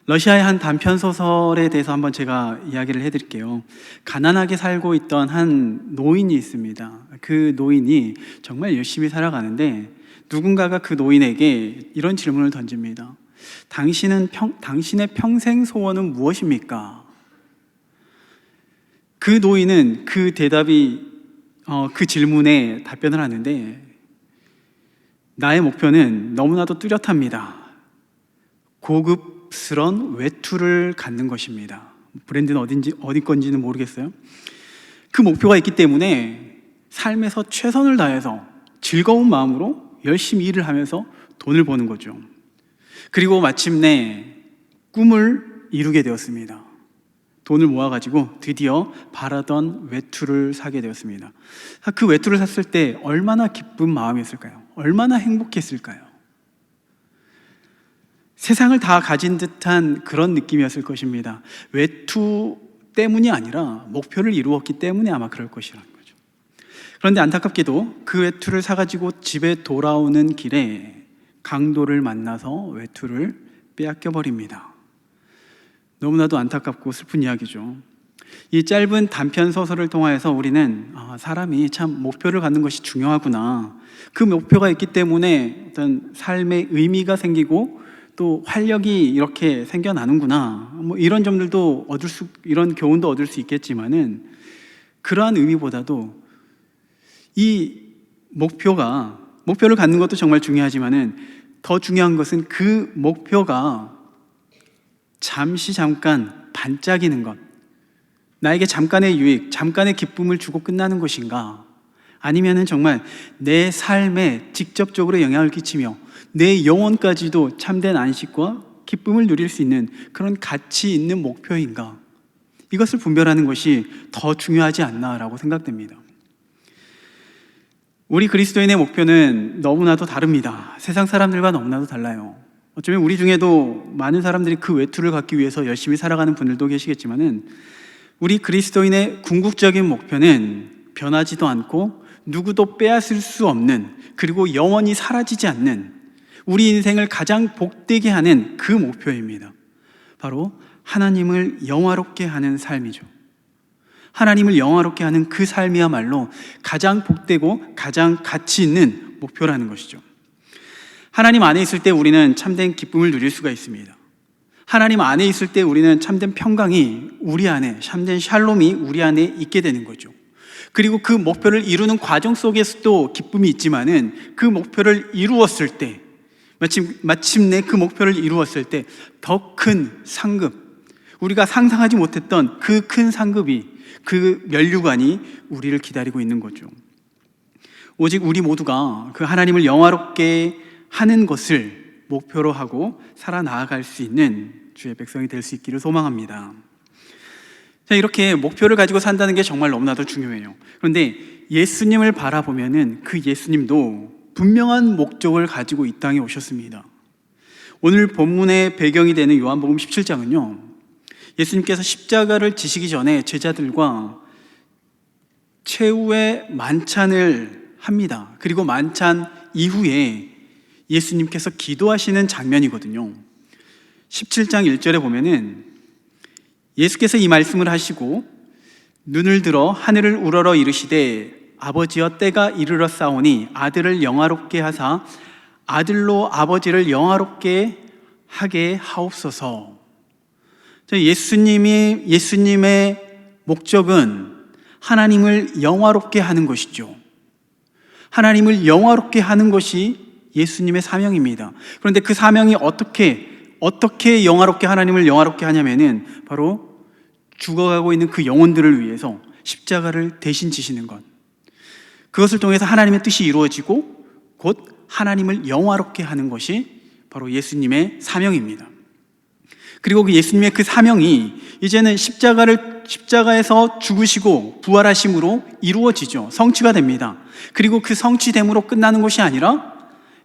러시아의 한 단편 소설에 대해서 한번 제가 이야기를 해드릴게요. 가난하게 살고 있던 한 노인이 있습니다. 그 노인이 정말 열심히 살아가는데 누군가가 그 노인에게 이런 질문을 던집니다. 당신의 평생 소원은 무엇입니까? 그 노인은 그 그 질문에 답변을 하는데, 나의 목표는 너무나도 뚜렷합니다. 고급스러운 외투를 갖는 것입니다. 브랜드는 어디 건지는 모르겠어요. 그 목표가 있기 때문에 삶에서 최선을 다해서 즐거운 마음으로 열심히 일을 하면서 돈을 버는 거죠. 그리고 마침내 꿈을 이루게 되었습니다. 돈을 모아가지고 드디어 바라던 외투를 사게 되었습니다. 그 외투를 샀을 때 얼마나 기쁜 마음이었을까요? 얼마나 행복했을까요? 세상을 다 가진 듯한 그런 느낌이었을 것입니다. 외투 때문이 아니라 목표를 이루었기 때문에 아마 그럴 것이라는 거죠. 그런데 안타깝게도 그 외투를 사가지고 집에 돌아오는 길에 강도를 만나서 외투를 빼앗겨 버립니다. 너무나도 안타깝고 슬픈 이야기죠. 이 짧은 단편 소설을 통해서 우리는 사람이 참 목표를 갖는 것이 중요하구나, 그 목표가 있기 때문에 어떤 삶의 의미가 생기고 또 활력이 이렇게 생겨나는구나, 이런 점들도 이런 교훈도 얻을 수 있겠지만은, 그러한 의미보다도 이 목표를 갖는 것도 정말 중요하지만은 더 중요한 것은 그 목표가 잠깐 반짝이는 것, 나에게 잠깐의 유익, 잠깐의 기쁨을 주고 끝나는 것인가, 아니면은 정말 내 삶에 직접적으로 영향을 끼치며 내 영혼까지도 참된 안식과 기쁨을 누릴 수 있는 그런 가치 있는 목표인가, 이것을 분별하는 것이 더 중요하지 않나라고 생각됩니다. 우리 그리스도인의 목표는 너무나도 다릅니다. 세상 사람들과 너무나도 달라요. 어쩌면 우리 중에도 많은 사람들이 그 외투를 갖기 위해서 열심히 살아가는 분들도 계시겠지만은, 우리 그리스도인의 궁극적인 목표는 변하지도 않고 누구도 빼앗을 수 없는, 그리고 영원히 사라지지 않는, 우리 인생을 가장 복되게 하는 그 목표입니다. 바로 하나님을 영화롭게 하는 삶이죠. 하나님을 영화롭게 하는 그 삶이야말로 가장 복되고 가장 가치 있는 목표라는 것이죠. 하나님 안에 있을 때 우리는 참된 기쁨을 누릴 수가 있습니다. 하나님 안에 있을 때 우리는 참된 평강이 우리 안에, 참된 샬롬이 우리 안에 있게 되는 거죠. 그리고 그 목표를 이루는 과정 속에서도 기쁨이 있지만은, 그 목표를 이루었을 때, 마침내 그 목표를 이루었을 때 더 큰 상급, 우리가 상상하지 못했던 그 큰 상급이, 그 면류관이 우리를 기다리고 있는 거죠. 오직 우리 모두가 그 하나님을 영화롭게 하는 것을 목표로 하고 살아나아갈 수 있는 주의 백성이 될 수 있기를 소망합니다. 자, 이렇게 목표를 가지고 산다는 게 정말 너무나도 중요해요. 그런데 예수님을 바라보면은 그 예수님도 분명한 목적을 가지고 이 땅에 오셨습니다. 오늘 본문의 배경이 되는 요한복음 17장은요, 예수님께서 십자가를 지시기 전에 제자들과 최후의 만찬을 합니다. 그리고 만찬 이후에 예수님께서 기도하시는 장면이거든요. 17장 1절에 보면은 예수께서 이 말씀을 하시고 눈을 들어 하늘을 우러러 이르시되, 아버지여 때가 이르렀사오니 아들을 영화롭게 하사 아들로 아버지를 영화롭게 하게 하옵소서. 예수님의 목적은 하나님을 영화롭게 하는 것이죠. 하나님을 영화롭게 하는 것이 예수님의 사명입니다. 그런데 그 사명이 어떻게 영화롭게, 하나님을 영화롭게 하냐면은 바로 죽어가고 있는 그 영혼들을 위해서 십자가를 대신 지시는 것, 그것을 통해서 하나님의 뜻이 이루어지고 곧 하나님을 영화롭게 하는 것이 바로 예수님의 사명입니다. 그리고 그 예수님의 그 사명이 이제는 십자가에서 죽으시고 부활하심으로 이루어지죠. 성취가 됩니다. 그리고 그 성취됨으로 끝나는 것이 아니라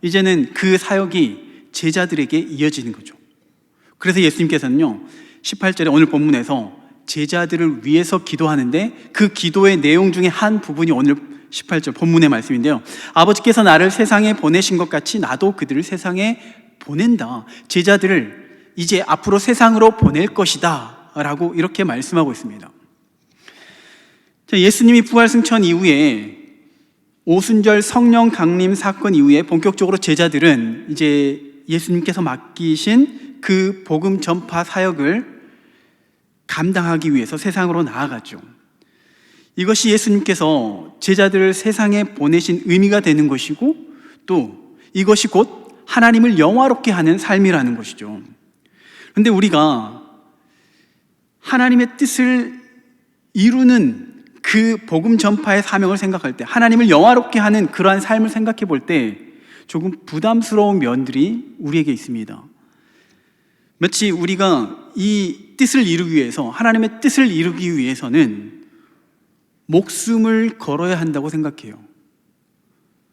이제는 그 사역이 제자들에게 이어지는 거죠. 그래서 예수님께서는요, 18절에 오늘 본문에서 제자들을 위해서 기도하는데, 그 기도의 내용 중에 한 부분이 오늘 18절 본문의 말씀인데요, 아버지께서 나를 세상에 보내신 것 같이 나도 그들을 세상에 보낸다. 제자들을 이제 앞으로 세상으로 보낼 것이다 라고 이렇게 말씀하고 있습니다. 예수님이 부활 승천 이후에 오순절 성령 강림 사건 이후에 본격적으로 제자들은 이제 예수님께서 맡기신 그 복음 전파 사역을 감당하기 위해서 세상으로 나아갔죠. 이것이 예수님께서 제자들을 세상에 보내신 의미가 되는 것이고, 또 이것이 곧 하나님을 영화롭게 하는 삶이라는 것이죠. 그런데 우리가 하나님의 뜻을 이루는 그 복음 전파의 사명을 생각할 때, 하나님을 영화롭게 하는 그러한 삶을 생각해 볼 때 조금 부담스러운 면들이 우리에게 있습니다. 마치 우리가 이 뜻을 이루기 위해서, 하나님의 뜻을 이루기 위해서는 목숨을 걸어야 한다고 생각해요.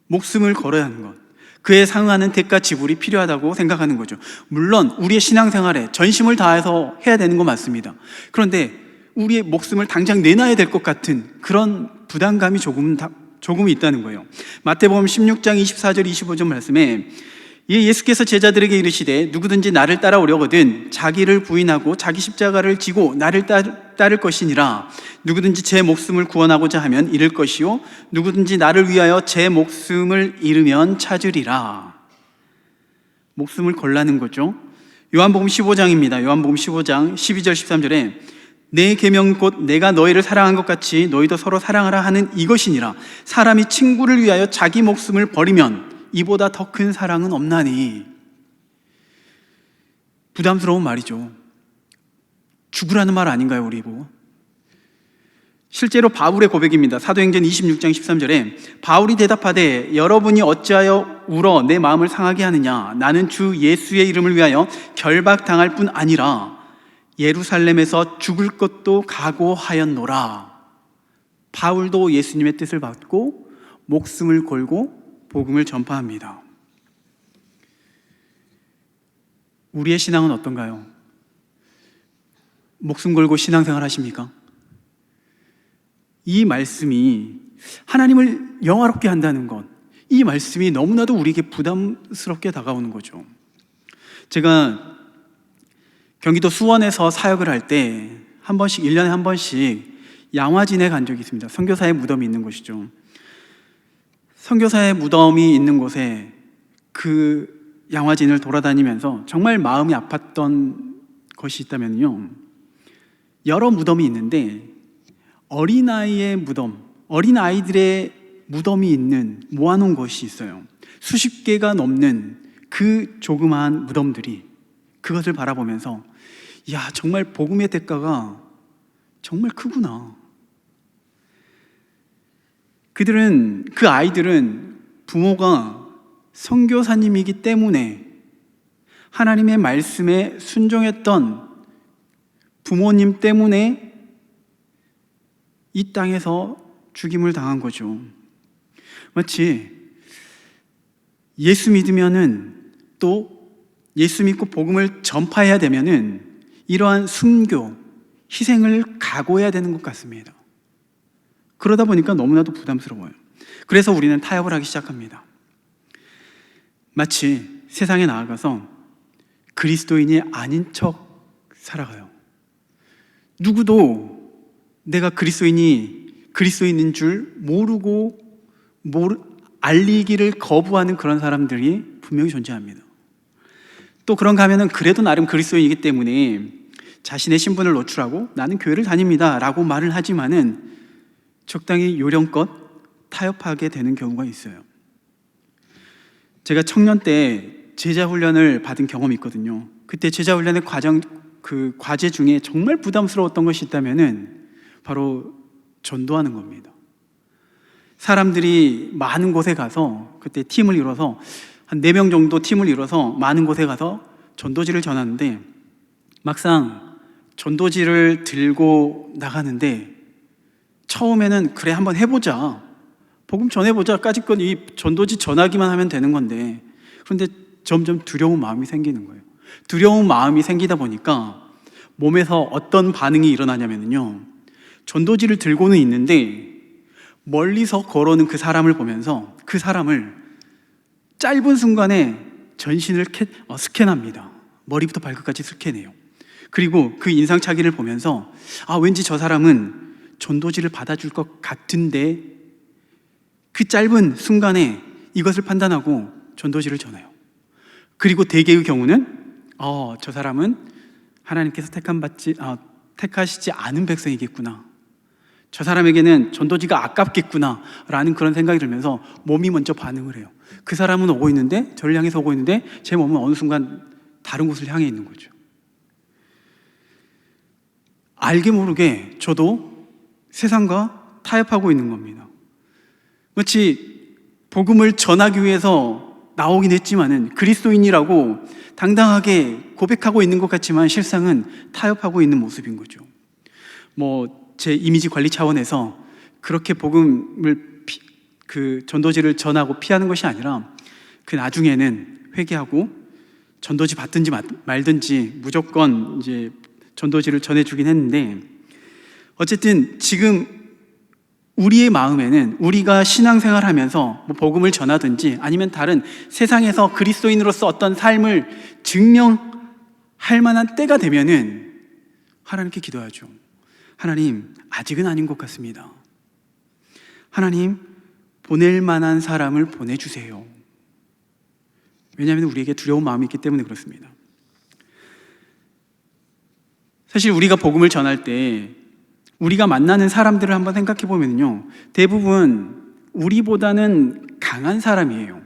목숨을 걸어야 하는 것, 그에 상응하는 대가 지불이 필요하다고 생각하는 거죠. 물론 우리의 신앙생활에 전심을 다해서 해야 되는 거 맞습니다. 그런데 우리의 목숨을 당장 내놔야 될 것 같은 그런 부담감이 조금 있다는 거예요. 마태복음 16장 24절 25절 말씀에 예수께서 제자들에게 이르시되 누구든지 나를 따라오려거든 자기를 부인하고 자기 십자가를 지고 나를 따를 것이니라. 누구든지 제 목숨을 구원하고자 하면 잃을 것이요 누구든지 나를 위하여 제 목숨을 잃으면 찾으리라. 목숨을 걸라는 거죠. 요한복음 15장입니다. 요한복음 15장 12절 13절에 내 계명 곧 내가 너희를 사랑한 것 같이 너희도 서로 사랑하라 하는 이것이니라. 사람이 친구를 위하여 자기 목숨을 버리면 이보다 더 큰 사랑은 없나니. 부담스러운 말이죠. 죽으라는 말 아닌가요, 우리 보고? 실제로 바울의 고백입니다. 사도행전 26장 13절에 바울이 대답하되 여러분이 어찌하여 울어 내 마음을 상하게 하느냐. 나는 주 예수의 이름을 위하여 결박당할 뿐 아니라 예루살렘에서 죽을 것도 각오하였노라. 바울도 예수님의 뜻을 받고 목숨을 걸고 복음을 전파합니다. 우리의 신앙은 어떤가요? 목숨 걸고 신앙생활 하십니까? 이 말씀이 하나님을 영화롭게 한다는 것, 이 말씀이 너무나도 우리에게 부담스럽게 다가오는 거죠. 제가 경기도 수원에서 사역을 할 때 한 번씩, 1년에 한 번씩 양화진에 간 적이 있습니다. 선교사의 무덤이 있는 곳이죠. 선교사의 무덤이 있는 곳에 그 양화진을 돌아다니면서 정말 마음이 아팠던 것이 있다면요, 여러 무덤이 있는데 어린아이의 무덤, 어린아이들의 무덤이 있는 모아놓은 곳이 있어요. 수십 개가 넘는 그 조그마한 무덤들이, 그것을 바라보면서 야, 정말 복음의 대가가 정말 크구나. 그 아이들은 부모가 선교사님이기 때문에 하나님의 말씀에 순종했던 부모님 때문에 이 땅에서 죽임을 당한 거죠. 마치 예수 믿으면은, 또 예수 믿고 복음을 전파해야 되면은 이러한 순교, 희생을 각오해야 되는 것 같습니다. 그러다 보니까 너무나도 부담스러워요. 그래서 우리는 타협을 하기 시작합니다. 마치 세상에 나아가서 그리스도인이 아닌 척 살아가요. 누구도 내가 그리스도인인 줄 모르고 알리기를 거부하는 그런 사람들이 분명히 존재합니다. 또 그런가 하면은 그래도 나름 그리스도인이기 때문에 자신의 신분을 노출하고 나는 교회를 다닙니다 라고 말을 하지만은 적당히 요령껏 타협하게 되는 경우가 있어요. 제가 청년 때 제자 훈련을 받은 경험이 있거든요. 그때 제자 훈련의 과제 중에 정말 부담스러웠던 것이 있다면은 바로 전도하는 겁니다. 사람들이 많은 곳에 가서, 그때 팀을 이뤄서 한 4명 정도 팀을 이뤄서 많은 곳에 가서 전도지를 전하는데, 막상 전도지를 들고 나가는데 처음에는 그래 한번 해보자, 복음 전해보자, 까짓건 이 전도지 전하기만 하면 되는 건데, 그런데 점점 두려운 마음이 생기는 거예요. 두려운 마음이 생기다 보니까 몸에서 어떤 반응이 일어나냐면요, 전도지를 들고는 있는데 멀리서 걸어오는 그 사람을 보면서 그 사람을 짧은 순간에 전신을 스캔합니다. 머리부터 발끝까지 스캔해요. 그리고 그 인상착의를 보면서 왠지 저 사람은 전도지를 받아줄 것 같은데, 그 짧은 순간에 이것을 판단하고 전도지를 전해요. 그리고 대개의 경우는 저 사람은 하나님께서 택하시지 않은 백성이겠구나, 저 사람에게는 전도지가 아깝겠구나 라는 그런 생각이 들면서 몸이 먼저 반응을 해요. 그 사람은 오고 있는데, 저를 향해서 오고 있는데 제 몸은 어느 순간 다른 곳을 향해 있는 거죠. 알게 모르게 저도 세상과 타협하고 있는 겁니다. 마치 복음을 전하기 위해서 나오긴 했지만은 그리스도인이라고 당당하게 고백하고 있는 것 같지만 실상은 타협하고 있는 모습인 거죠. 제 이미지 관리 차원에서 그렇게 복음을 그 전도지를 전하고 피하는 것이 아니라 그 나중에는 회개하고 전도지 받든지 말든지 무조건 이제 전도지를 전해주긴 했는데, 어쨌든 지금 우리의 마음에는 우리가 신앙생활하면서 복음을 전하든지 아니면 다른 세상에서 그리스도인으로서 어떤 삶을 증명할 만한 때가 되면은 하나님께 기도하죠. 하나님, 아직은 아닌 것 같습니다. 하나님, 보낼 만한 사람을 보내주세요. 왜냐하면 우리에게 두려운 마음이 있기 때문에 그렇습니다. 사실 우리가 복음을 전할 때 우리가 만나는 사람들을 한번 생각해 보면요, 대부분 우리보다는 강한 사람이에요.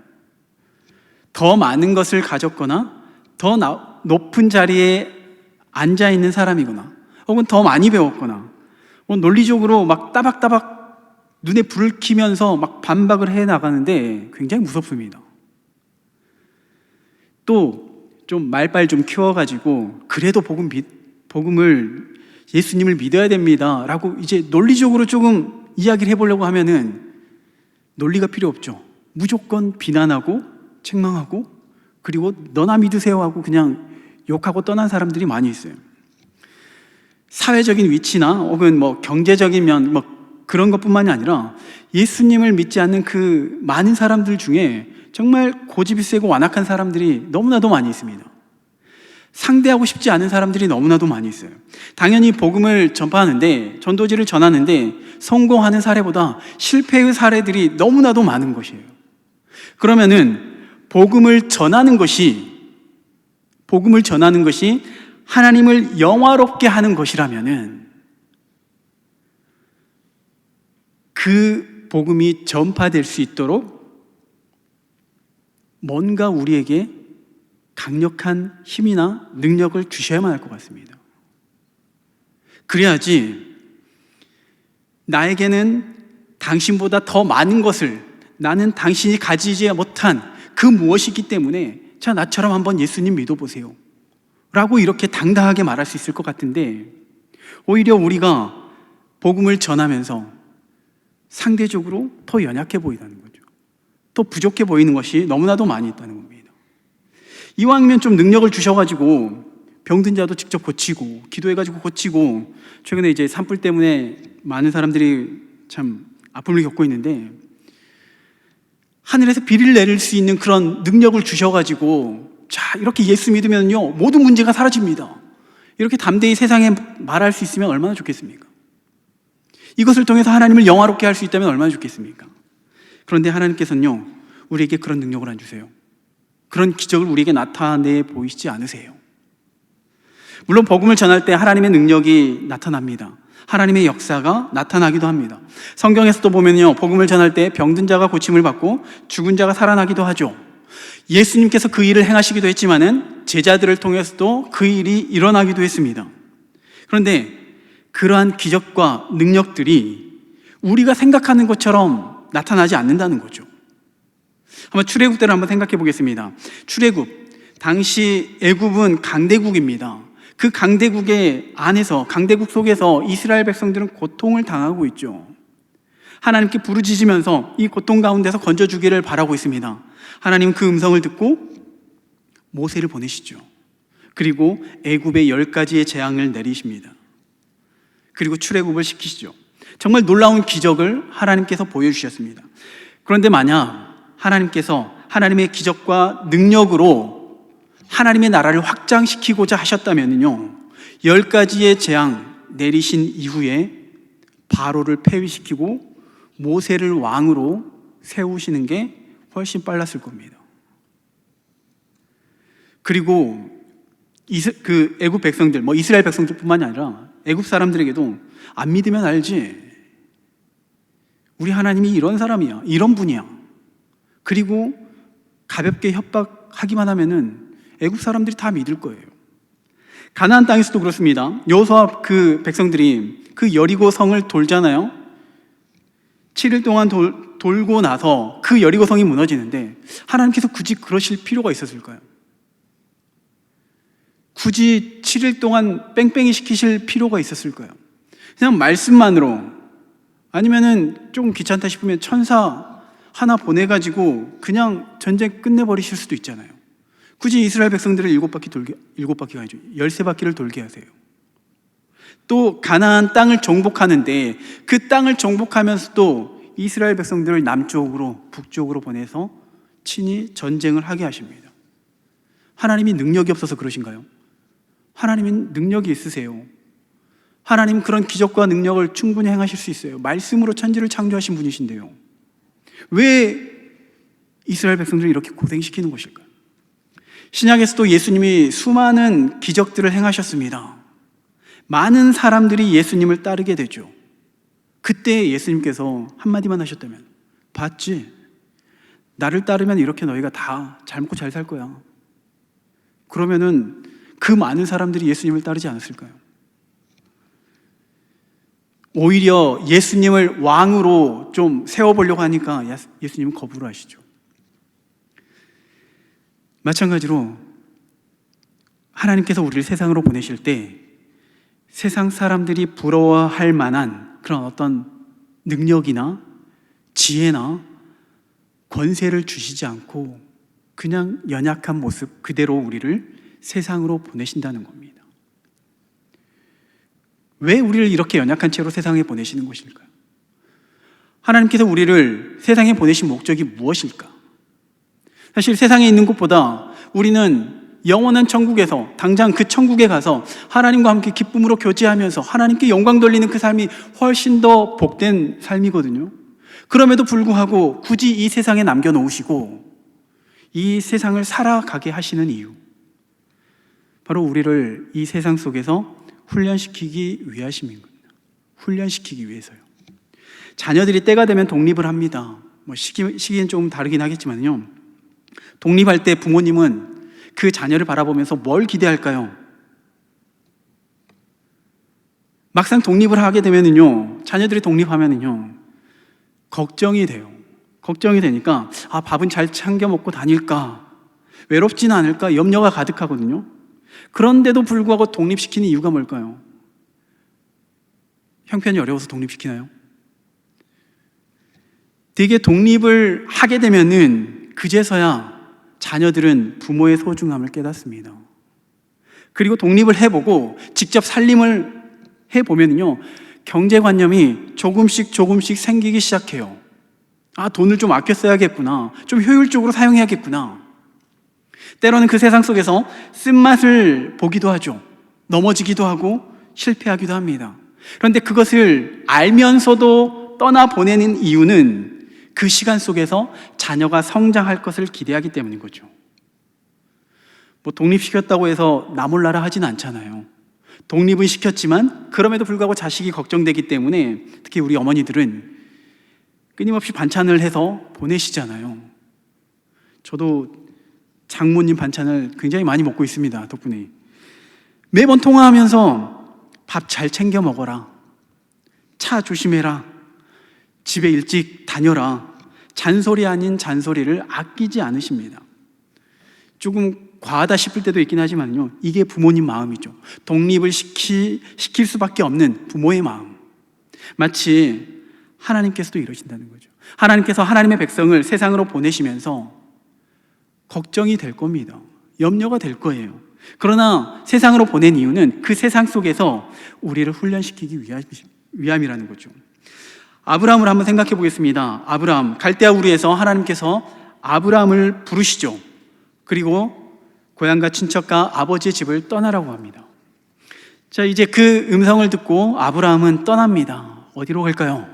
더 많은 것을 가졌거나 더 높은 자리에 앉아 있는 사람이거나 혹은 더 많이 배웠거나 논리적으로 막 따박따박 눈에 불을 켜면서 막 반박을 해 나가는데 굉장히 무섭습니다. 또 좀 말빨 좀 키워가지고 그래도 복음을 예수님을 믿어야 됩니다 라고 이제 논리적으로 조금 이야기를 해보려고 하면은 논리가 필요 없죠. 무조건 비난하고 책망하고 그리고 너나 믿으세요 하고 그냥 욕하고 떠난 사람들이 많이 있어요. 사회적인 위치나 혹은 경제적인 면 그런 것뿐만이 아니라 예수님을 믿지 않는 그 많은 사람들 중에 정말 고집이 세고 완악한 사람들이 너무나도 많이 있습니다. 상대하고 싶지 않은 사람들이 너무나도 많이 있어요. 당연히 복음을 전파하는데, 전도지를 전하는데 성공하는 사례보다 실패의 사례들이 너무나도 많은 것이에요. 그러면은 복음을 전하는 것이 하나님을 영화롭게 하는 것이라면은 그 복음이 전파될 수 있도록 뭔가 우리에게 강력한 힘이나 능력을 주셔야만 할 것 같습니다. 그래야지 나에게는 당신보다 더 많은 것을, 나는 당신이 가지지 못한 그 무엇이 있기 때문에 자, 나처럼 한번 예수님 믿어보세요 라고 이렇게 당당하게 말할 수 있을 것 같은데, 오히려 우리가 복음을 전하면서 상대적으로 더 연약해 보인다는 거죠. 더 부족해 보이는 것이 너무나도 많이 있다는 겁니다. 이왕이면 좀 능력을 주셔가지고 병든 자도 직접 고치고 기도해가지고 고치고, 최근에 이제 산불 때문에 많은 사람들이 참 아픔을 겪고 있는데 하늘에서 비를 내릴 수 있는 그런 능력을 주셔가지고 자, 이렇게 예수 믿으면요 모든 문제가 사라집니다, 이렇게 담대히 세상에 말할 수 있으면 얼마나 좋겠습니까? 이것을 통해서 하나님을 영화롭게 할 수 있다면 얼마나 좋겠습니까? 그런데 하나님께서는요 우리에게 그런 능력을 안 주세요. 그런 기적을 우리에게 나타내 보이시지 않으세요. 물론 복음을 전할 때 하나님의 능력이 나타납니다. 하나님의 역사가 나타나기도 합니다. 성경에서도 보면요 복음을 전할 때 병든 자가 고침을 받고 죽은 자가 살아나기도 하죠. 예수님께서 그 일을 행하시기도 했지만은 제자들을 통해서도 그 일이 일어나기도 했습니다. 그런데 그러한 기적과 능력들이 우리가 생각하는 것처럼 나타나지 않는다는 거죠. 한번 출애굽 때를 한번 생각해 보겠습니다. 출애굽, 당시 애굽은 강대국입니다. 그 강대국의 안에서, 강대국 속에서 이스라엘 백성들은 고통을 당하고 있죠. 하나님께 부르짖으면서 이 고통 가운데서 건져주기를 바라고 있습니다. 하나님은 그 음성을 듣고 모세를 보내시죠. 그리고 애굽의 10가지의 재앙을 내리십니다. 그리고 출애굽을 시키시죠. 정말 놀라운 기적을 하나님께서 보여주셨습니다. 그런데 만약 하나님께서 하나님의 기적과 능력으로 하나님의 나라를 확장시키고자 하셨다면요, 10가지의 재앙 내리신 이후에 바로를 폐위시키고 모세를 왕으로 세우시는 게 훨씬 빨랐을 겁니다. 그리고 그 애굽 백성들, 이스라엘 백성들뿐만이 아니라 애굽 사람들에게도 안 믿으면 알지, 우리 하나님이 이런 사람이야, 이런 분이야, 그리고 가볍게 협박하기만 하면은 애굽 사람들이 다 믿을 거예요. 가나안 땅에서도 그렇습니다. 여호수아 그 백성들이 그 여리고 성을 돌잖아요. 7일 동안 돌고 나서 그 여리고 성이 무너지는데 하나님께서 굳이 그러실 필요가 있었을까요? 굳이 7일 동안 뺑뺑이 시키실 필요가 있었을까요? 그냥 말씀만으로, 아니면은 조금 귀찮다 싶으면 천사 하나 보내가지고 그냥 전쟁 끝내버리실 수도 있잖아요. 굳이 이스라엘 백성들을 7바퀴가 아니죠, 13바퀴를 돌게 하세요. 또 가나안 땅을 정복하는데 그 땅을 정복하면서도 이스라엘 백성들을 남쪽으로 북쪽으로 보내서 친히 전쟁을 하게 하십니다. 하나님이 능력이 없어서 그러신가요? 하나님은 능력이 있으세요. 하나님 그런 기적과 능력을 충분히 행하실 수 있어요. 말씀으로 천지를 창조하신 분이신데요, 왜 이스라엘 백성들을 이렇게 고생시키는 것일까요? 신약에서도 예수님이 수많은 기적들을 행하셨습니다. 많은 사람들이 예수님을 따르게 되죠. 그때 예수님께서 한마디만 하셨다면, 봤지? 나를 따르면 이렇게 너희가 다 잘 먹고 잘 살 거야. 그러면은 그 많은 사람들이 예수님을 따르지 않았을까요? 오히려 예수님을 왕으로 좀 세워보려고 하니까 예수님은 거부를 하시죠. 마찬가지로 하나님께서 우리를 세상으로 보내실 때 세상 사람들이 부러워할 만한 그런 어떤 능력이나 지혜나 권세를 주시지 않고 그냥 연약한 모습 그대로 우리를 세상으로 보내신다는 겁니다. 왜 우리를 이렇게 연약한 채로 세상에 보내시는 것일까요? 하나님께서 우리를 세상에 보내신 목적이 무엇일까? 사실 세상에 있는 것보다 우리는 영원한 천국에서 당장 그 천국에 가서 하나님과 함께 기쁨으로 교제하면서 하나님께 영광 돌리는 그 삶이 훨씬 더 복된 삶이거든요. 그럼에도 불구하고 굳이 이 세상에 남겨놓으시고 이 세상을 살아가게 하시는 이유, 바로 우리를 이 세상 속에서 훈련시키기 위하심입니다. 훈련시키기 위해서요. 자녀들이 때가 되면 독립을 합니다. 시기는 좀 다르긴 하겠지만요, 독립할 때 부모님은 그 자녀를 바라보면서 뭘 기대할까요? 막상 독립을 하게 되면은요, 자녀들이 독립하면은요, 걱정이 돼요. 걱정이 되니까, 밥은 잘 챙겨 먹고 다닐까? 외롭지는 않을까? 염려가 가득하거든요. 그런데도 불구하고 독립시키는 이유가 뭘까요? 형편이 어려워서 독립시키나요? 되게 독립을 하게 되면은 그제서야 자녀들은 부모의 소중함을 깨닫습니다. 그리고 독립을 해보고 직접 살림을 해보면요, 경제관념이 조금씩 생기기 시작해요. 돈을 좀 아껴 써야겠구나, 좀 효율적으로 사용해야겠구나. 때로는 그 세상 속에서 쓴맛을 보기도 하죠. 넘어지기도 하고 실패하기도 합니다. 그런데 그것을 알면서도 떠나보내는 이유는 그 시간 속에서 자녀가 성장할 것을 기대하기 때문인 거죠. 독립시켰다고 해서 나 몰라라 하진 않잖아요. 독립은 시켰지만 그럼에도 불구하고 자식이 걱정되기 때문에 특히 우리 어머니들은 끊임없이 반찬을 해서 보내시잖아요. 저도 장모님 반찬을 굉장히 많이 먹고 있습니다, 덕분에. 매번 통화하면서 밥 잘 챙겨 먹어라, 차 조심해라, 집에 일찍 다녀라, 잔소리 아닌 잔소리를 아끼지 않으십니다. 조금 과하다 싶을 때도 있긴 하지만요, 이게 부모님 마음이죠. 독립을 시킬 수밖에 없는 부모의 마음. 마치 하나님께서도 이러신다는 거죠. 하나님께서 하나님의 백성을 세상으로 보내시면서 걱정이 될 겁니다. 염려가 될 거예요. 그러나 세상으로 보낸 이유는 그 세상 속에서 우리를 훈련시키기 위함이라는 거죠. 아브라함을 한번 생각해 보겠습니다. 아브라함, 갈대아 우르에서 하나님께서 아브라함을 부르시죠. 그리고 고향과 친척과 아버지의 집을 떠나라고 합니다. 자, 이제 그 음성을 듣고 아브라함은 떠납니다. 어디로 갈까요?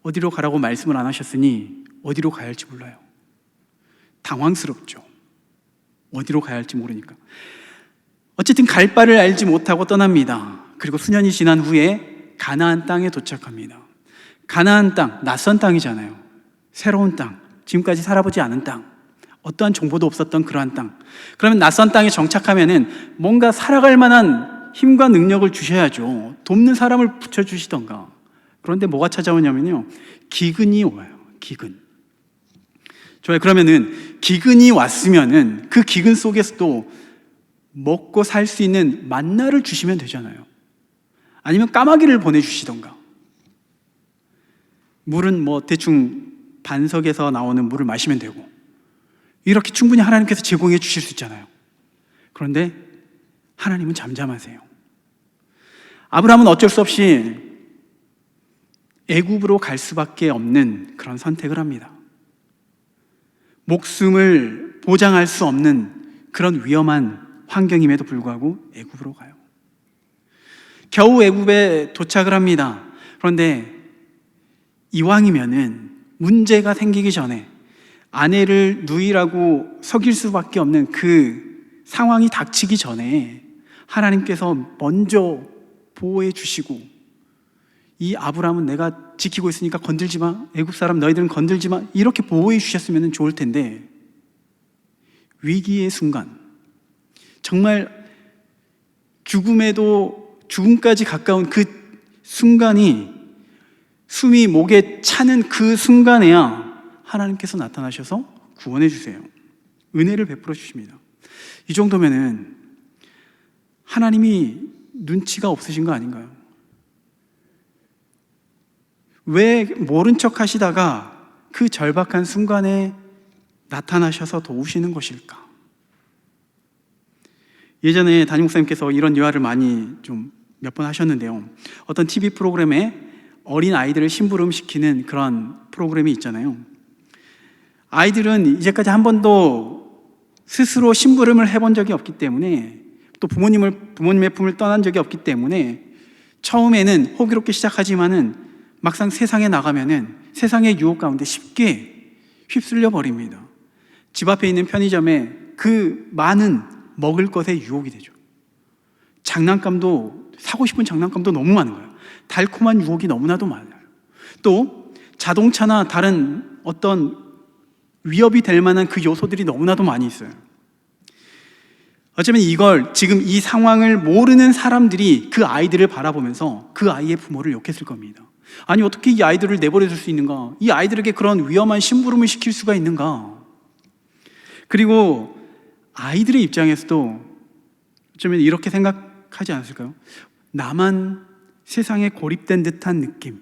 어디로 가라고 말씀을 안 하셨으니 어디로 가야 할지 몰라요. 당황스럽죠. 어디로 가야 할지 모르니까. 어쨌든 갈 바를 알지 못하고 떠납니다. 그리고 수년이 지난 후에 가나안 땅에 도착합니다. 가나안 땅, 낯선 땅이잖아요. 새로운 땅, 지금까지 살아보지 않은 땅, 어떠한 정보도 없었던 그러한 땅. 그러면 낯선 땅에 정착하면은 뭔가 살아갈 만한 힘과 능력을 주셔야죠. 돕는 사람을 붙여주시던가. 그런데 뭐가 찾아오냐면요, 기근이 와요. 기근. 좋아요. 그러면은 기근이 왔으면은 그 기근 속에서도 먹고 살 수 있는 만나를 주시면 되잖아요. 아니면 까마귀를 보내주시던가. 물은 뭐 대충 반석에서 나오는 물을 마시면 되고, 이렇게 충분히 하나님께서 제공해 주실 수 있잖아요. 그런데 하나님은 잠잠하세요. 아브라함은 어쩔 수 없이 애굽으로 갈 수밖에 없는 그런 선택을 합니다. 목숨을 보장할 수 없는 그런 위험한 환경임에도 불구하고 애굽으로 가요. 겨우 애굽에 도착을 합니다. 그런데 이왕이면은 문제가 생기기 전에 아내를 누이라고 속일 수밖에 없는 그 상황이 닥치기 전에 하나님께서 먼저 보호해 주시고, 이 아브라함은 내가 지키고 있으니까 건들지 마, 애굽 사람 너희들은 건들지 마, 이렇게 보호해 주셨으면 좋을 텐데, 위기의 순간, 정말 죽음까지 가까운 그 순간이, 숨이 목에 차는 그 순간에야 하나님께서 나타나셔서 구원해 주세요. 은혜를 베풀어 주십니다. 이 정도면은 하나님이 눈치가 없으신 거 아닌가요? 왜 모른 척 하시다가 그 절박한 순간에 나타나셔서 도우시는 것일까? 예전에 담임 목사님께서 이런 유화를 많이 좀 몇 번 하셨는데요. 어떤 TV 프로그램에 어린 아이들을 심부름시키는 그런 프로그램이 있잖아요. 아이들은 이제까지 한 번도 스스로 심부름을 해본 적이 없기 때문에, 또 부모님의 품을 떠난 적이 없기 때문에 처음에는 호기롭게 시작하지만은 막상 세상에 나가면은 세상의 유혹 가운데 쉽게 휩쓸려 버립니다. 집 앞에 있는 편의점에 그 많은 먹을 것의 유혹이 되죠. 사고 싶은 장난감도 너무 많은 거예요. 달콤한 유혹이 너무나도 많아요. 또 자동차나 다른 어떤 위협이 될 만한 그 요소들이 너무나도 많이 있어요. 어쩌면 이걸 지금 이 상황을 모르는 사람들이 그 아이들을 바라보면서 그 아이의 부모를 욕했을 겁니다. 아니, 어떻게 이 아이들을 내버려 둘 수 있는가? 이 아이들에게 그런 위험한 심부름을 시킬 수가 있는가? 그리고 아이들의 입장에서도 어쩌면 이렇게 생각하지 않았을까요? 나만 세상에 고립된 듯한 느낌,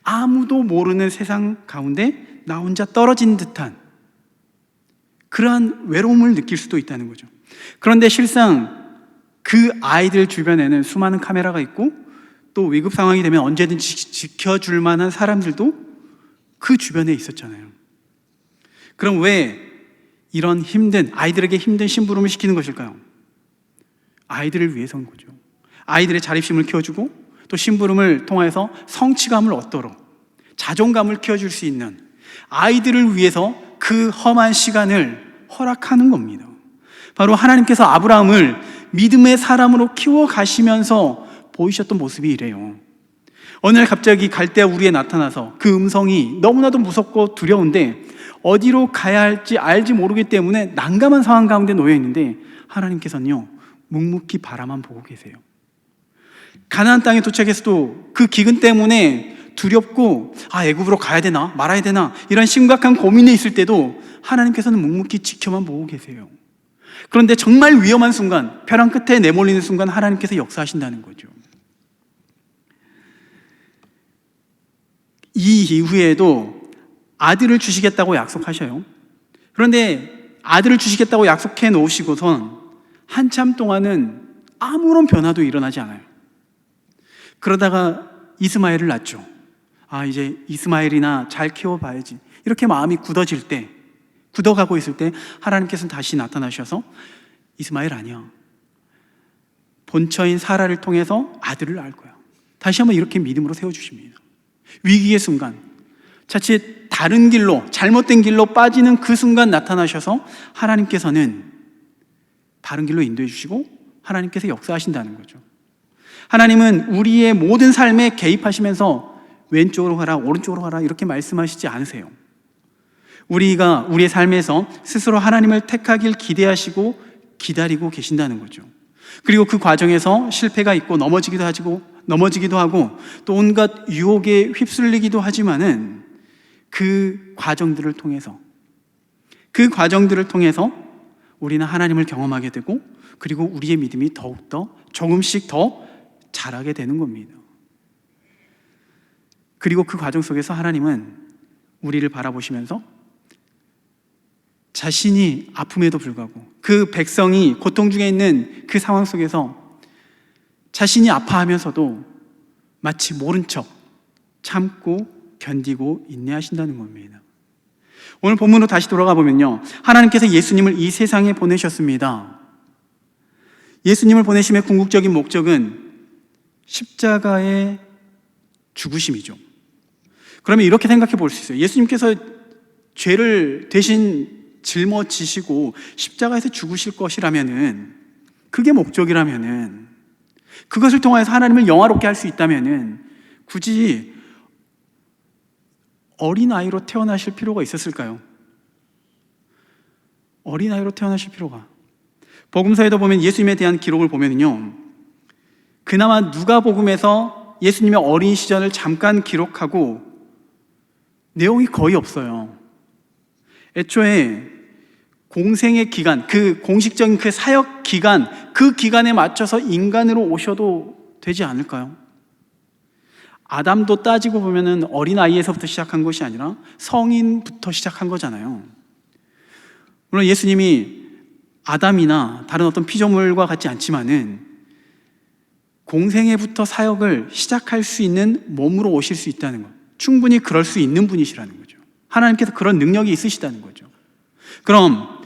아무도 모르는 세상 가운데 나 혼자 떨어진 듯한 그러한 외로움을 느낄 수도 있다는 거죠. 그런데 실상 그 아이들 주변에는 수많은 카메라가 있고, 또 위급 상황이 되면 언제든지 지켜줄 만한 사람들도 그 주변에 있었잖아요. 그럼 왜 이런 아이들에게 힘든 심부름을 시키는 것일까요? 아이들을 위해서인 거죠. 아이들의 자립심을 키워주고, 또 심부름을 통해서 성취감을 얻도록 자존감을 키워줄 수 있는, 아이들을 위해서 그 험한 시간을 허락하는 겁니다. 바로 하나님께서 아브라함을 믿음의 사람으로 키워가시면서 보이셨던 모습이 이래요. 어느 날 갑자기 갈대아 우리에 나타나서 그 음성이 너무나도 무섭고 두려운데 어디로 가야 할지 알지 모르기 때문에 난감한 상황 가운데 놓여 있는데, 하나님께서는요 묵묵히 바라만 보고 계세요. 가나안 땅에 도착해서도 그 기근 때문에 두렵고, 애굽으로 가야 되나 말아야 되나 이런 심각한 고민에 있을 때도 하나님께서는 묵묵히 지켜만 보고 계세요. 그런데 정말 위험한 순간, 벼랑 끝에 내몰리는 순간 하나님께서 역사하신다는 거죠. 이 이후에도 아들을 주시겠다고 약속하셔요. 그런데 아들을 주시겠다고 약속해 놓으시고선 한참 동안은 아무런 변화도 일어나지 않아요. 그러다가 이스마엘을 낳죠. 이제 이스마엘이나 잘 키워봐야지, 이렇게 마음이 굳어질 때 굳어가고 있을 때 하나님께서는 다시 나타나셔서 이스마엘 아니야, 본처인 사라를 통해서 아들을 낳을 거야. 다시 한번 이렇게 믿음으로 세워주십니다. 위기의 순간, 자칫 다른 길로, 잘못된 길로 빠지는 그 순간 나타나셔서 하나님께서는 바른 길로 인도해 주시고 하나님께서 역사하신다는 거죠. 하나님은 우리의 모든 삶에 개입하시면서 왼쪽으로 가라, 오른쪽으로 가라 이렇게 말씀하시지 않으세요. 우리가 우리의 삶에서 스스로 하나님을 택하길 기대하시고 기다리고 계신다는 거죠. 그리고 그 과정에서 실패가 있고 넘어지기도 하고 또 온갖 유혹에 휩쓸리기도 하지만은 그 과정들을 통해서 우리는 하나님을 경험하게 되고 그리고 우리의 믿음이 더욱더 조금씩 더 자라게 되는 겁니다. 그리고 그 과정 속에서 하나님은 우리를 바라보시면서 자신이 아픔에도 불구하고 그 백성이 고통 중에 있는 그 상황 속에서 자신이 아파하면서도 마치 모른 척 참고 견디고 인내하신다는 겁니다. 오늘 본문으로 다시 돌아가 보면요, 하나님께서 예수님을 이 세상에 보내셨습니다. 예수님을 보내심의 궁극적인 목적은 십자가의 죽으심이죠. 그러면 이렇게 생각해 볼 수 있어요. 예수님께서 죄를 대신 짊어지시고 십자가에서 죽으실 것이라면은, 그게 목적이라면은, 그것을 통해서 하나님을 영화롭게 할 수 있다면은 굳이 어린아이로 태어나실 필요가 있었을까요? 어린아이로 태어나실 필요가. 복음서에도 보면 예수님에 대한 기록을 보면요, 그나마 누가복음에서 예수님의 어린 시절을 잠깐 기록하고 내용이 거의 없어요. 애초에 공생의 기간, 그 공식적인 그 사역 기간, 그 기간에 맞춰서 인간으로 오셔도 되지 않을까요? 아담도 따지고 보면은 어린아이에서부터 시작한 것이 아니라 성인부터 시작한 거잖아요. 물론 예수님이 아담이나 다른 어떤 피조물과 같지 않지만은 공생애부터 사역을 시작할 수 있는 몸으로 오실 수 있다는 것, 충분히 그럴 수 있는 분이시라는 거죠. 하나님께서 그런 능력이 있으시다는 거죠. 그럼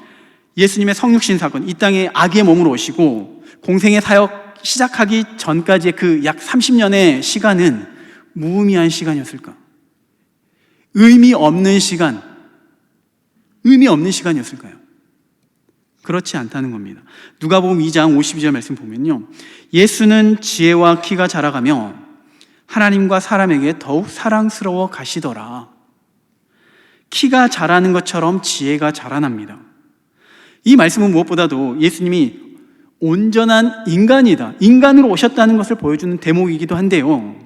예수님의 성육신 사건, 이 땅에 아기의 몸으로 오시고 공생애 사역 시작하기 전까지의 그 약 30년의 시간은 무의미한 시간이었을까? 의미 없는 시간이었을까요? 그렇지 않다는 겁니다. 누가복음 2장 52절 말씀 보면요, 예수는 지혜와 키가 자라가며 하나님과 사람에게 더욱 사랑스러워 가시더라. 키가 자라는 것처럼 지혜가 자라납니다. 이 말씀은 무엇보다도 예수님이 온전한 인간이다, 인간으로 오셨다는 것을 보여주는 대목이기도 한데요,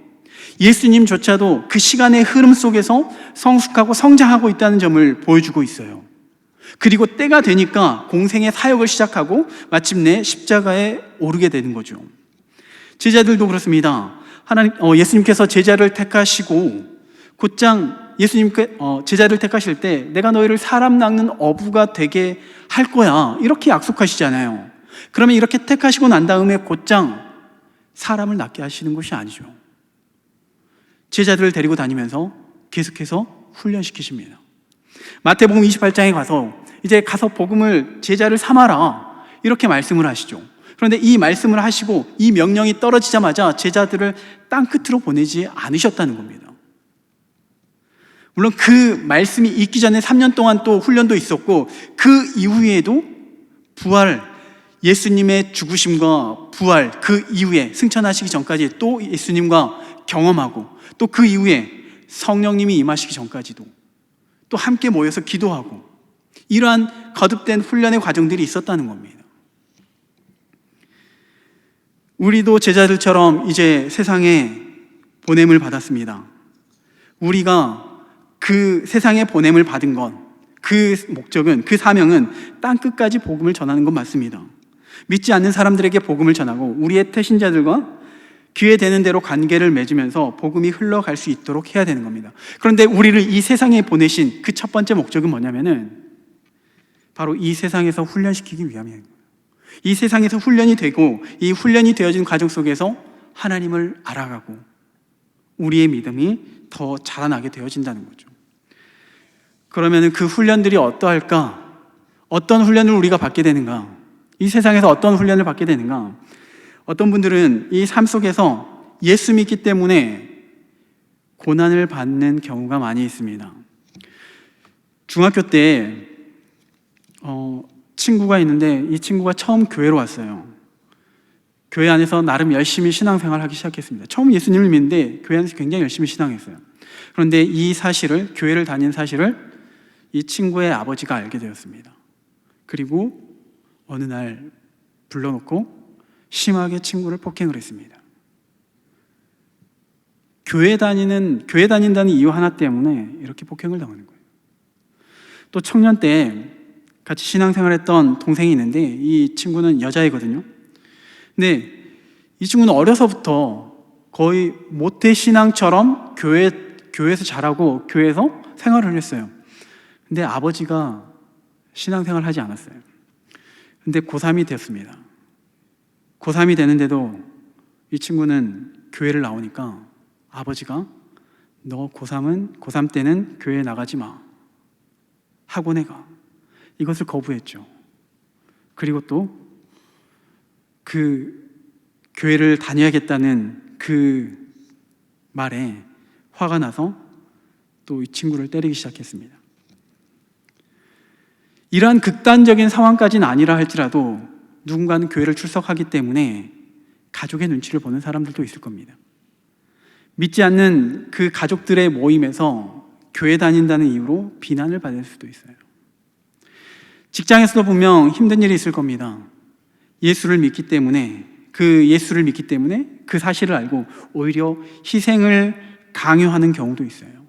예수님조차도 그 시간의 흐름 속에서 성숙하고 성장하고 있다는 점을 보여주고 있어요. 그리고 때가 되니까 공생의 사역을 시작하고 마침내 십자가에 오르게 되는 거죠. 제자들도 그렇습니다. 예수님께서 제자를 택하시고 곧장 제자를 택하실 때 내가 너희를 사람 낚는 어부가 되게 할 거야, 이렇게 약속하시잖아요. 그러면 이렇게 택하시고 난 다음에 곧장 사람을 낚게 하시는 것이 아니죠. 제자들을 데리고 다니면서 계속해서 훈련시키십니다. 마태복음 28장에 가서 복음을 제자를 삼아라, 이렇게 말씀을 하시죠. 그런데 이 말씀을 하시고 이 명령이 떨어지자마자 제자들을 땅끝으로 보내지 않으셨다는 겁니다. 물론 그 말씀이 있기 전에 3년 동안 또 훈련도 있었고 그 이후에도 예수님의 죽으심과 부활, 그 이후에 승천하시기 전까지 또 예수님과 경험하고 또 그 이후에 성령님이 임하시기 전까지도 또 함께 모여서 기도하고 이러한 거듭된 훈련의 과정들이 있었다는 겁니다. 우리도 제자들처럼 이제 세상에 보냄을 받았습니다. 우리가 그 세상에 보냄을 받은 것, 그 목적은, 그 사명은 땅끝까지 복음을 전하는 것 맞습니다. 믿지 않는 사람들에게 복음을 전하고 우리의 태신자들과 기회 되는 대로 관계를 맺으면서 복음이 흘러갈 수 있도록 해야 되는 겁니다. 그런데 우리를 이 세상에 보내신 그 첫 번째 목적은 뭐냐면은 바로 이 세상에서 훈련시키기 위함이에요. 이 세상에서 훈련이 되고 이 훈련이 되어진 과정 속에서 하나님을 알아가고 우리의 믿음이 더 자라나게 되어진다는 거죠. 그러면 그 훈련들이 어떠할까? 어떤 훈련을 우리가 받게 되는가? 이 세상에서 어떤 훈련을 받게 되는가? 어떤 분들은 이 삶 속에서 예수 믿기 때문에 고난을 받는 경우가 많이 있습니다. 중학교 때 친구가 있는데 이 친구가 처음 교회로 왔어요. 교회 안에서 나름 열심히 신앙생활을 하기 시작했습니다. 처음 예수님을 믿는데 교회 안에서 굉장히 열심히 신앙했어요. 그런데 이 사실을, 교회를 다닌 사실을 이 친구의 아버지가 알게 되었습니다. 그리고 어느 날 불러놓고 심하게 친구를 폭행을 했습니다. 교회 다닌다는 이유 하나 때문에 이렇게 폭행을 당하는 거예요. 또 청년 때 같이 신앙생활했던 동생이 있는데 이 친구는 여자애거든요. 근데 이 친구는 어려서부터 거의 모태신앙처럼 교회에서 자라고 교회에서 생활을 했어요. 근데 아버지가 신앙생활을 하지 않았어요. 근데 고3이 되었습니다. 고3이 되는데도 이 친구는 교회를 나오니까 아버지가 너 고3 때는 교회에 나가지 마. 학원에 가. 이것을 거부했죠. 그리고 또 그 교회를 다녀야겠다는 그 말에 화가 나서 또 이 친구를 때리기 시작했습니다. 이러한 극단적인 상황까지는 아니라 할지라도 누군가는 교회를 출석하기 때문에 가족의 눈치를 보는 사람들도 있을 겁니다. 믿지 않는 그 가족들의 모임에서 교회 다닌다는 이유로 비난을 받을 수도 있어요. 직장에서도 분명 힘든 일이 있을 겁니다. 예수를 믿기 때문에 그 사실을 알고 오히려 희생을 강요하는 경우도 있어요.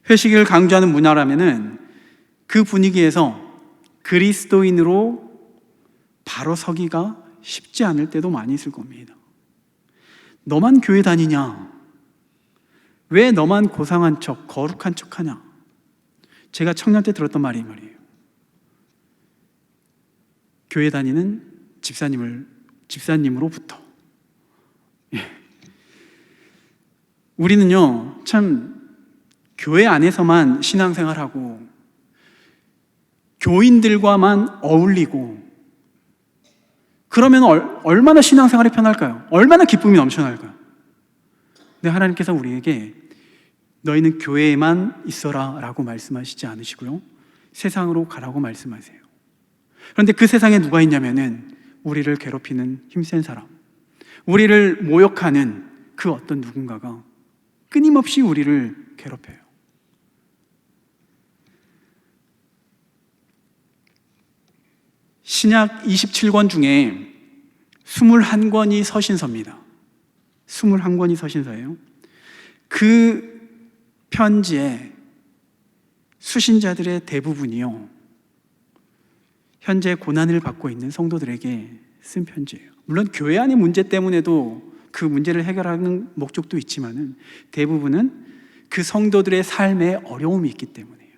회식을 강조하는 문화라면은 그 분위기에서 그리스도인으로 바로 서기가 쉽지 않을 때도 많이 있을 겁니다. 너만 교회 다니냐? 왜 너만 고상한 척, 거룩한 척 하냐? 제가 청년 때 들었던 말이 이 말이에요. 교회 다니는 집사님으로부터. 우리는요, 참 교회 안에서만 신앙생활하고 교인들과만 어울리고 그러면 얼마나 신앙생활이 편할까요? 얼마나 기쁨이 넘쳐날까요? 근데 하나님께서 우리에게 너희는 교회에만 있어라 라고 말씀하시지 않으시고요, 세상으로 가라고 말씀하세요. 그런데 그 세상에 누가 있냐면은 우리를 괴롭히는 힘센 사람, 우리를 모욕하는 그 어떤 누군가가 끊임없이 우리를 괴롭혀요. 신약 27권 중에 21권이 서신서입니다. 21권이 서신서예요. 그 편지에 수신자들의 대부분이요, 현재 고난을 받고 있는 성도들에게 쓴 편지예요. 물론 교회 안의 문제 때문에도 그 문제를 해결하는 목적도 있지만은 대부분은 그 성도들의 삶에 어려움이 있기 때문이에요.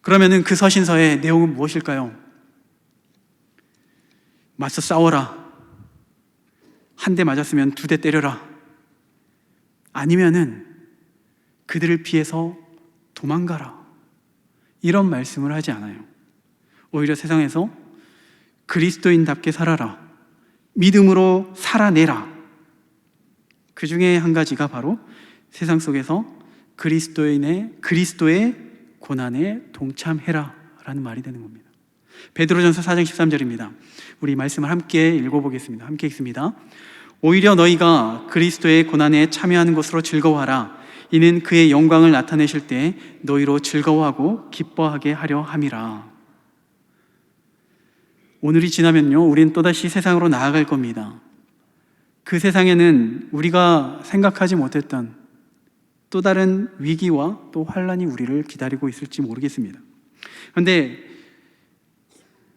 그러면은 그 서신서의 내용은 무엇일까요? 맞서 싸워라. 한 대 맞았으면 2대 때려라. 아니면은 그들을 피해서 도망가라. 이런 말씀을 하지 않아요. 오히려 세상에서 그리스도인답게 살아라. 믿음으로 살아내라. 그 중에 한 가지가 바로 세상 속에서 그리스도의 고난에 동참해라 라는 말이 되는 겁니다. 베드로전서 4장 13절입니다. 우리 말씀을 함께 읽어보겠습니다. 함께 읽습니다. 오히려 너희가 그리스도의 고난에 참여하는 것으로 즐거워하라. 이는 그의 영광을 나타내실 때 너희로 즐거워하고 기뻐하게 하려 함이라. 오늘이 지나면요, 우리는 또다시 세상으로 나아갈 겁니다. 그 세상에는 우리가 생각하지 못했던 또 다른 위기와 또 환란이 우리를 기다리고 있을지 모르겠습니다. 그런데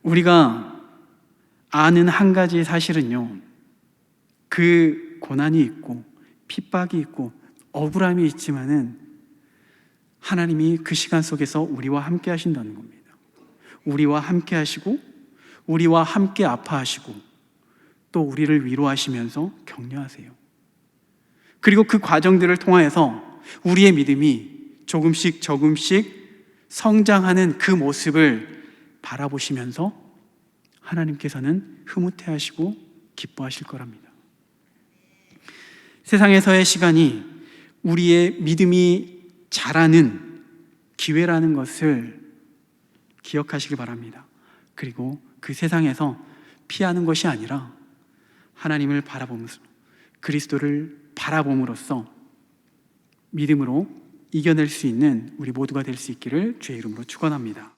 우리가 아는 한 가지 사실은요, 그 고난이 있고 핍박이 있고 억울함이 있지만은 하나님이 그 시간 속에서 우리와 함께 하신다는 겁니다. 우리와 함께 하시고 우리와 함께 아파하시고 또 우리를 위로하시면서 격려하세요. 그리고 그 과정들을 통하여서 우리의 믿음이 조금씩 성장하는 그 모습을 바라보시면서 하나님께서는 흐뭇해하시고 기뻐하실 거랍니다. 세상에서의 시간이 우리의 믿음이 자라는 기회라는 것을 기억하시기 바랍니다. 그리고 그 세상에서 피하는 것이 아니라 하나님을 바라보면서, 그리스도를 바라봄으로써 믿음으로 이겨낼 수 있는 우리 모두가 될 수 있기를 주의 이름으로 축원합니다.